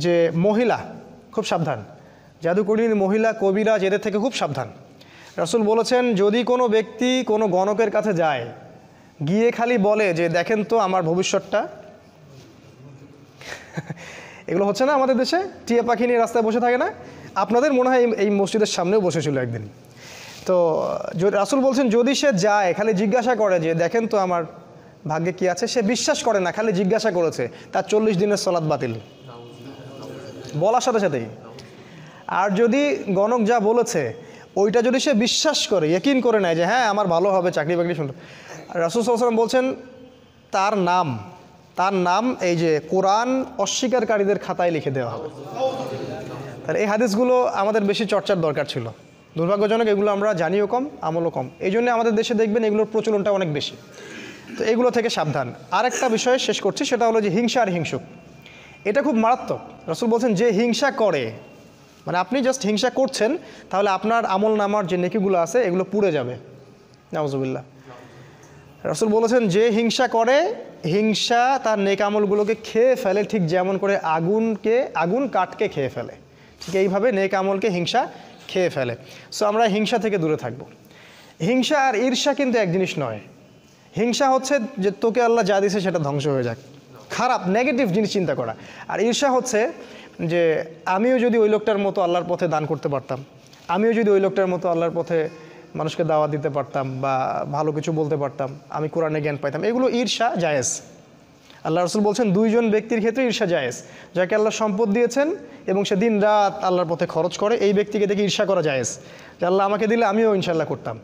যে মহিলা খুব সাবধান, জাদুকরী মহিলা কবিরাজ এদের থেকে খুব সাবধান। রাসূল বলেছেন যদি কোনো ব্যক্তি কোনো গণকের কাছে যায়, গিয়ে খালি বলে যে দেখেন তো আমার ভবিষ্যৎটা, এগুলো হচ্ছে না আমাদের দেশে, টিয়া পাখি নিয়ে রাস্তায় বসে থাকে না? আপনাদের মনে হয় এই মসজিদের সামনেও বসেছিল একদিন। তো রাসূল বলছেন যদি সে যায় খালি জিজ্ঞাসা করে যে দেখেন তো আমার ভাগ্যে কি আছে, সে বিশ্বাস করে না, খালি জিজ্ঞাসা করেছে, তার 40 দিনের সালাত বাতিল বলার সাথে সাথেই। আর যদি গণক যা বলেছে ওইটা যদি সে বিশ্বাস করে, ইয়াকিন করে নেয় যে হ্যাঁ আমার ভালো হবে, চাকরি বাকরি শুনতে, রাসূল সাল্লাল্লাহু আলাইহি ওয়াসাল্লাম বলছেন তার নাম এই যে কোরআন অস্বীকারীদের খাতায় লিখে দেওয়া হবে। তাহলে এই হাদিসগুলো আমাদের বেশি চর্চার দরকার ছিল। দুর্ভাগ্যজনক এগুলো আমরা জানিও কম, আমলও কম। এই জন্য আমাদের দেশে দেখবেন এগুলোর প্রচলনটা অনেক বেশি। তো এগুলো থেকে সাবধান। আরেকটা বিষয় শেষ করছি, সেটা হলো যে হিংসা আর হিংসুক, এটা খুব মারাত্মক। রাসূল বলছেন যে হিংসা করে, মানে আপনি জাস্ট হিংসা করছেন, তাহলে আপনার আমল নামার যে নেকিগুলো আছে এগুলো পুড়ে যাবে। নাউজুবিল্লাহ। রাসূল বলেছেন যে হিংসা করে, হিংসা তার নেক আমলগুলোকে খেয়ে ফেলে, ঠিক যেমন করে আগুন কাঠকে খেয়ে ফেলে, ঠিক এইভাবে নেক আমলকে হিংসা খেয়ে ফেলে। সো আমরা হিংসা থেকে দূরে থাকব। হিংসা আর ঈর্ষা কিন্তু এক জিনিস নয়। হিংসা হচ্ছে যে তোকে আল্লাহ যা দিয়েছে সেটা ধ্বংস হয়ে যাক, খারাপ নেগেটিভ জিনিস চিন্তা করা। আর ঈর্ষা হচ্ছে যে আমিও যদি ওই লোকটার মতো আল্লাহর পথে দান করতে পারতাম, আমিও যদি ওই লোকটার মতো আল্লাহর পথে মানুষকে দাওয়াত দিতে পারতাম বা ভালো কিছু বলতে পারতাম, আমি কোরআনে জ্ঞান পাইতাম, এগুলো ঈর্ষা জায়েজ। আল্লাহ রাসূল বলছেন দুইজন ব্যক্তির ক্ষেত্রে ঈর্ষা জায়েজ, যাকে আল্লাহ সম্পদ দিয়েছেন এবং সে দিন রাত আল্লাহর পথে খরচ করে, এই ব্যক্তিকে দেখে ঈর্ষা করা জায়েজ যে আল্লাহ আমাকে দিলে আমিও ইনশাল্লাহ করতাম।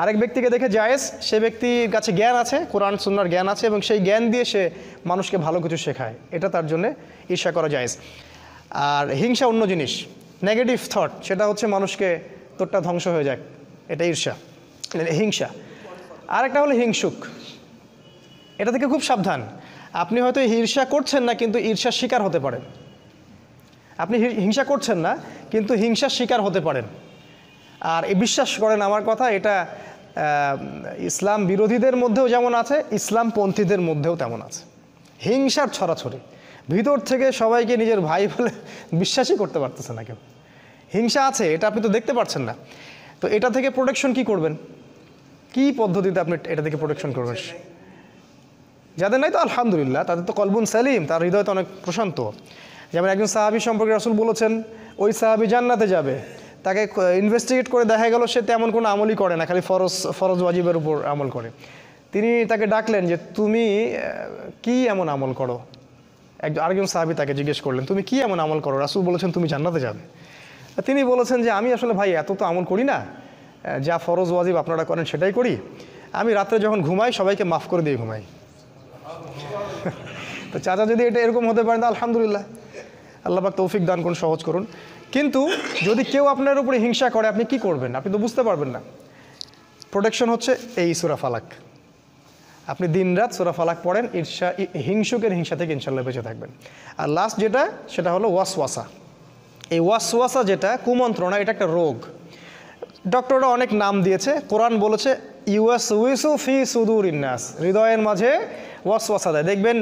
আরেক ব্যক্তিকে দেখে জায়েজ, সে ব্যক্তির কাছে জ্ঞান আছে, কোরআন সুন্নাহর জ্ঞান আছে এবং সেই জ্ঞান দিয়ে সে মানুষকে ভালো কিছু শেখায়, এটা তার জন্য ঈর্ষা করা জায়েজ। আর হিংসা অন্য জিনিস, নেগেটিভ থট, সেটা হচ্ছে মানুষকে তোরটা ধ্বংস হয়ে যাক, এটা ঈর্ষা, হিংসা। আরেকটা হলো হিংসুক, এটা থেকে খুব সাবধান। আপনি হয়তো ঈর্ষা করছেন না কিন্তু ঈর্ষার শিকার হতে পারেন। আপনি হিংসা করছেন না কিন্তু হিংসার শিকার হতে পারেন। আর বিশ্বাস করেন আমার কথা, এটা ইসলাম বিরোধীদের মধ্যেও যেমন আছে, ইসলামপন্থীদের মধ্যেও তেমন আছে। হিংসার ছড়াছড়ি, ভিতর থেকে সবাইকে নিজের ভাই বলে বিশ্বাসই করতে পারতেছে না কেউ। হিংসা আছে, এটা আপনি তো দেখতে পাচ্ছেন না। তো এটা থেকে প্রোটেকশন কি করবেন, কি পদ্ধতিতে আপনি এটা থেকে প্রোটেকশন করবেন? যাদের নাই তো আলহামদুলিল্লাহ, তাদের তো কলবুন সালিম, তার হৃদয় তো অনেক প্রশান্ত। যেমন একজন সাহাবী সম্পর্কে রাসূল বলেছেন ওই সাহাবী জান্নাতে যাবে, তাকে ইনভেস্টিগেট করে দেখা গেল সে তেমন কোনো আমলই করে না, খালি ফরজ ওয়াজিবের উপর আমল করে। তিনি তাকে ডাকলেন যে তুমি কি এমন আমল করো? আরেকজন সাহাবী তাকে জিজ্ঞেস করলেন তুমি কি এমন আমল করো? রাসূল বলেছেন তুমি জান্নাতে যাবে। তিনি বলেছেন যে আমি আসলে ভাই এত তো আমল করি না, যা ফরজ ওয়াজিব আপনারা করেন সেটাই করি। আমি রাত্রে যখন ঘুমাই সবাইকে মাফ করে দিয়ে ঘুমাই। তো চাচা যদি এটা এরকম হতে পারেন তো আলহামদুলিল্লাহ, আল্লাহ পাক তৌফিক দান করুন, সহজ করুন। কিন্তু যদি কেউ আপনার উপরে হিংসা করে আপনি কি করবেন? আপনি তো বুঝতে পারবেন না। প্রোটেকশন হচ্ছে এই সূরা ফালাক, আপনি দিনরাত সূরা ফালাক পড়েন, হিংসুকের হিংসা থেকে ইনশাল্লাহ বেঁচে থাকবেন। আর লাস্ট যেটা, সেটা হলো ওয়াসওয়াসা। এই ওয়াসওয়াসা যেটা কুমন্ত্রণা, এটা একটা রোগ। ডক্টররা অনেক নাম দিয়েছে, কোরআন বলেছে ইউওয়াসউইসু ফি সুদুরিন নাস, হৃদয়ের মাঝে ওয়াসওয়াসা দেয়। দেখবেন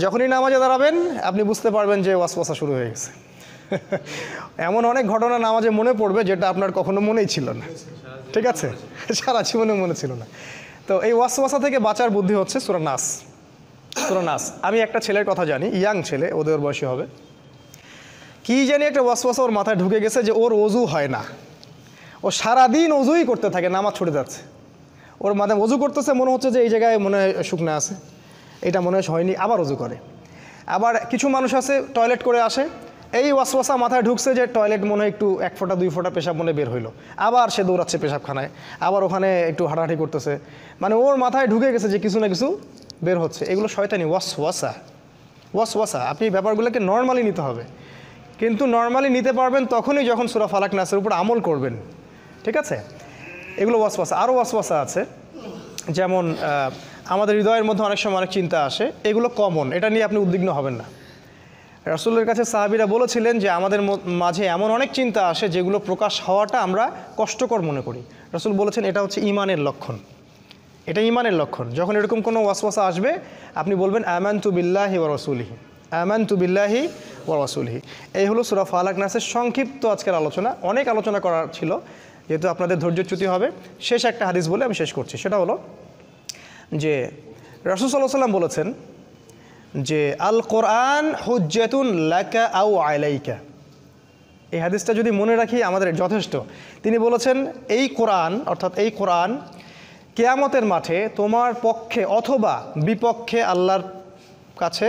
যখনই নামাজে দাঁড়াবেন আপনি বুঝতে পারবেন যে ওয়াসওয়াসা শুরু হয়ে গেছে। এমন অনেক ঘটনা নামাজে মনে পড়বে যেটা আপনার কখনো মনেই ছিল না, ঠিক আছে, সারা জীবনে মনে ছিল না। তো এই ওয়াসওয়াসা থেকে বাঁচার বুদ্ধি হচ্ছে সূরা নাস। সূরা নাস, আমি একটা ছেলের কথা জানি, ইয়াং ছেলে, ওদের বয়সী হবে, কি জানি একটা ওয়াসওয়াসা ওর মাথায় ঢুকে গেছে যে ওর ওযু হয় না, ও সারাদিন ওযুই করতে থাকে, নামাজ ছুটে যাচ্ছে। ওর মাথায় ওযু করতেছে, মনে হচ্ছে যে এই জায়গায় মনে হয় শুকনা আছে, এটা মনে হয় হয়নি, আবার ওযু করে। আবার কিছু মানুষ আছে টয়লেট করে আসে, এই ওয়াসওয়াসা মাথায় ঢুকছে যে টয়লেট মনে হয় একটু 1 ফোঁটা 2 ফোঁটা পেশাব মনে বের হইলো, আবার সে দৌড়াচ্ছে পেশাবখানায়, আবার ওখানে একটু হাঁটাহাঁটি করতেছে, মানে ওর মাথায় ঢুকে গেছে যে কিছু না কিছু বের হচ্ছে। এগুলো শয়তানি ওয়াসওয়াসা। ওয়াসওয়াসা, আপনি ব্যাপারগুলোকে নর্মালি নিতে হবে, কিন্তু নর্মালি নিতে পারবেন তখনই যখন সূরা ফালাক নাসের উপর আমল করবেন, ঠিক আছে? এগুলো ওয়াসওয়াসা। আরও ওয়াসওয়াসা আছে, যেমন আমাদের হৃদয়ের মধ্যে অনেক সময় অনেক চিন্তা আসে, এগুলো কমন, এটা নিয়ে আপনি উদ্বিগ্ন হবেন না। রাসূলের কাছে সাহাবীরা বলেছিলেন যে আমাদের মাঝে এমন অনেক চিন্তা আসে যেগুলো প্রকাশ হওয়াটা আমরা কষ্টকর মনে করি। রাসূল বলেছেন এটা হচ্ছে ঈমানের লক্ষণ, এটা ঈমানের লক্ষণ। যখন এরকম কোনো ওয়াসওয়াসা আসবে আপনি বলবেন আমানতু বিল্লাহি ওয়া রাসূলিহি, আমানতু বিল্লাহি ওয়া রাসূলিহি। এই হলো সূরা ফালাক নাসের সংক্ষিপ্ত আজকের আলোচনা। অনেক আলোচনা করার ছিল, যেহেতু আপনাদের ধৈর্যচ্যুতি হবে, শেষ একটা হাদিস বলে আমি শেষ করছি। সেটা হলো যে রাসূল সাল্লাল্লাহু আলাইহি ওয়াসাল্লাম বলেছেন যে আল কোরআন হুজ্জাতুন লাকা আও আলাইকা। এই হাদিসটা যদি মনে রাখি আমাদের যথেষ্ট। তিনি বলেছেন এই কোরআন, অর্থাৎ এই কোরআন কিয়ামতের মাঠে তোমার পক্ষে অথবা বিপক্ষে আল্লাহর কাছে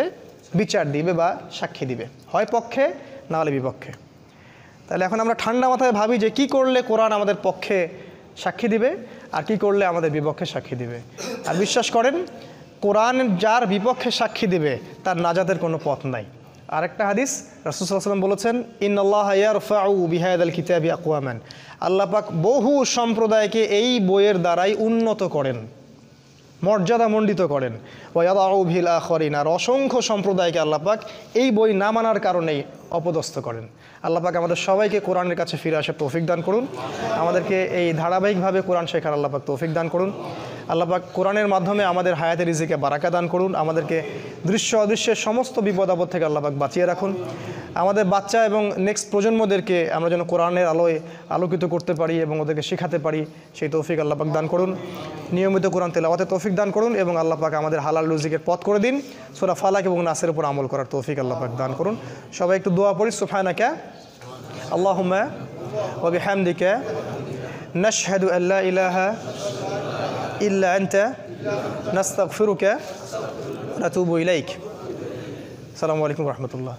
বিচার দিবে বা সাক্ষী দিবে, হয় পক্ষে না হলে বিপক্ষে। তাহলে এখন আমরা ঠান্ডা মাথায় ভাবি যে কি করলে কোরআন আমাদের পক্ষে সাক্ষী দিবে আর কি করলে আমাদের বিপক্ষে সাক্ষী দিবে। আর বিশ্বাস করেন, কোরআন যার বিপক্ষে সাক্ষী দিবে তার নাজাতের কোনো পথ নাই। আরেকটা হাদিস রাসূল সাল্লাল্লাহু আলাইহি ওয়াসাল্লাম বলেছেন, ইন্নাল্লাহা ইয়ারফাউ বিহাদাল কিতাবি আকওয়ামান, আল্লাহ পাক বহু সম্প্রদায়কে এই বইয়ের দ্বারাই উন্নত করেন, মর্যাদামণ্ডিত করেন। ওয়া ইয়াদাউ বিল আখারিন, আর অসংখ্য সম্প্রদায়কে আল্লাহ পাক এই বই না মানার কারণেই অপদস্থ করেন। আল্লাহ পাক আমাদের সবাইকে কোরআনের কাছে ফিরে আসার তৌফিক দান করুন, আমাদেরকে এই ধারাবাহিকভাবে কোরআন শেখার আল্লাহ পাক তৌফিক দান করুন। আল্লাহ পাক কোরআনের মাধ্যমে আমাদের হায়াতে রিজিকে বারাকা দান করুন, আমাদেরকে দৃশ্য অদৃশ্যের সমস্ত বিপদ আপদ থেকে আল্লাহ পাক বাঁচিয়ে রাখুন। আমাদের বাচ্চা এবং নেক্সট প্রজন্মদেরকে আমরা যেন কোরআনের আলোয় আলোকিত করতে পারি এবং ওদেরকে শেখাতে পারি, সেই তৌফিক আল্লাহ পাক দান করুন। নিয়মিত কোরআন তেলাওয়াতে তৌফিক দান করুন এবং আল্লাহ পাক আমাদের হালাল রুজিকের পথ করে দিন। সূরা ফালাক এবং নাসের উপর আমল করার তৌফিক আল্লাহ পাক দান করুন। সবাই একটু দোয়া পড়ি। সুবহানাকা আল্লাহুম্মা ওয়া বিহামদিকা নাশহাদু আল্লা ইলাহা ইল্লা আনতা নাস্তাগফিরুকা ওয়া নাতুবু ইলাইক। আসসালামু আলাইকুম ওয়া রাহমাতুল্লাহ।